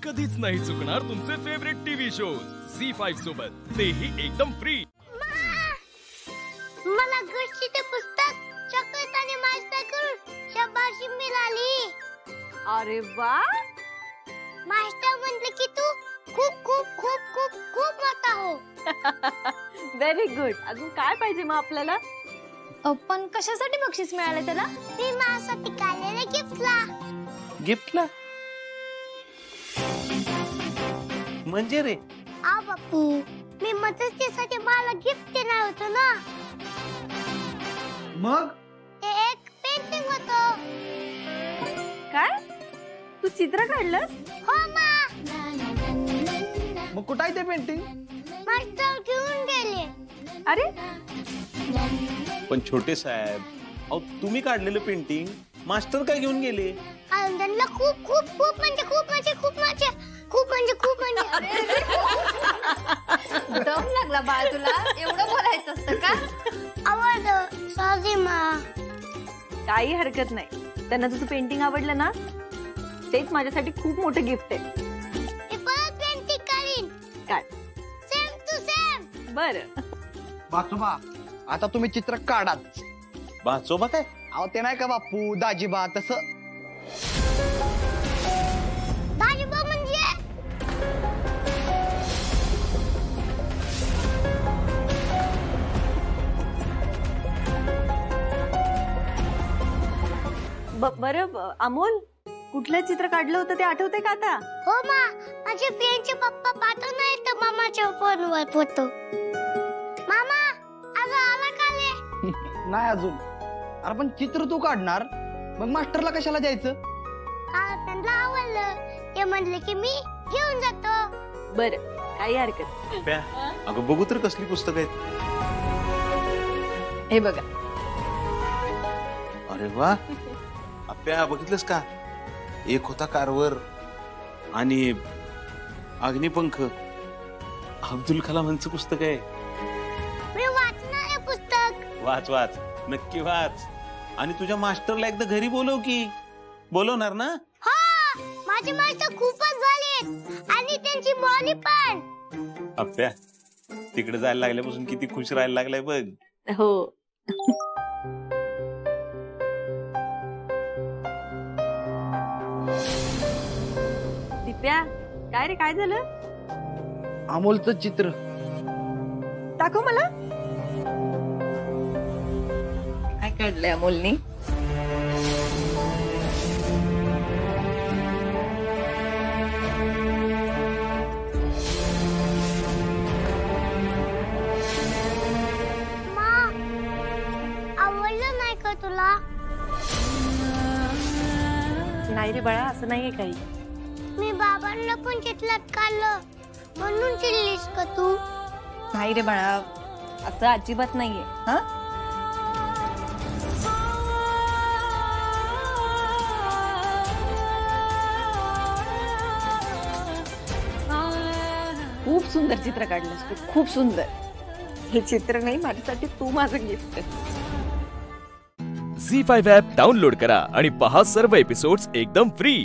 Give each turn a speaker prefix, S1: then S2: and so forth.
S1: कधीच नाही चुकणार तुमचे फेवरेट टीव्ही शोज झी5 सोबत, तेही एकदम फ्री।
S2: मला गणिताचे पुस्तक चॉकलेट आणि मास्टरकडून शाबाशी मिळाली।
S3: अरे वा,
S2: मास्टर म्हणले की तू खूप खूप खूप खूप खूप मोठा हो।
S3: Very good. अजून काय पाहिजे मग आपल्याला?
S4: पण कशासाठी बक्षीस मिळाले त्याला?
S2: मी माझ्यासाठी काढलेल्या गिफ्टला।
S5: गिफ्टला म्हणजे रे?
S2: आ बापू, मी मदतीसाठी मला गिफ्ट देणार होतो ना।
S6: मग
S2: ते एक पेंटिंग होतं।
S3: काय? तू चित्र काढलंस?
S2: हो मा।
S6: मग कुठे आहे ते पेंटिंग?
S2: मास्टर घेऊन गेले।
S3: अरे
S5: पण छोटे साहेब, अहो तुम्ही काढलेलं पेंटिंग मास्टर काय घेऊन गेले?
S2: आनंदला खूप खूप खूप म्हणजे खूप म्हणजे खूप म्हणजे खूप म्हणजे खूप म्हणजे
S4: दम लागला बाळ तुला? एवढं बोलायचं असतं का?
S2: आवडलं सॉरी मा।
S3: काही हरकत नाही। त्यांना तुझं पेंटिंग आवडलं ना, तेच माझ्यासाठी खूप मोठं गिफ्ट आहे।
S2: मी परत पेंटिंग करीन।
S3: काय?
S2: Same to same.
S3: बरं,
S6: वाचोबा, आता तुम्ही चित्र काढाच।
S5: वाचोबा काय?
S6: अहो ते नाही का बापू, दाजीबा तसं।
S2: दाजीबा म्हणजे
S3: बरं अमोल, कुठलं चित्र काढलं होतं ते आठवतंय का आता?
S2: हो मा, माझे फ्रेंडचे पप्पा पाठवून नाही तर मामाच्या फोनवर फोटो। मामा आज आला का रे?
S6: नाही अजून। अरे पण चित्र तू काढणार, मग मास्टरला कशाला द्यायचं?
S2: त्यांना आवडलं, ते म्हणले की मी घेऊन जातो।
S3: बरं, काही हरकत नाही।
S5: प्या, अगं बघू तर कसली पुस्तकं आहेत।
S3: हे बघा।
S5: अरे वा, आप्या बघितलंस का? एक होता कारवर आणि अग्निपंख, अब्दुल कलामांचं पुस्तक आहे।
S2: मी वाचणार हे पुस्तक।
S5: वाच वाच, नक्की वाच। आणि तुझ्या मास्टरला एकदा घरी बोलव की। बोलवणार ना?
S2: हो, माझे मास्टर खूपच झालेत आणि त्यांची बॉडी पण।
S5: आप्या, तिकडे जायला लागल्यापासून किती खुश राहायला लागलाय बघ।
S3: हो। दिप्या, काय रे, काय झालं?
S6: अमोलचं चित्र
S3: दाखव मला। काय काढलंय अमोलने?
S2: मा, आवडलं नाही का तुला?
S3: नाही रे बाळा, असं नाहीये काही।
S2: मी बाबांना पण चित्रात काढलं म्हणून चिडलीस का तू?
S3: नाही रे बाळा, असं अजिबात नाहीये। हा, खूप सुंदर चित्र काढलंस तू, खूप सुंदर। हे चित्र नाही, माझ्यासाठी तू माझं गिफ्ट आहे।
S1: झी5 ॲप डाउनलोड करा आणि पहा सर्व एपिसोड्स एकदम फ्री।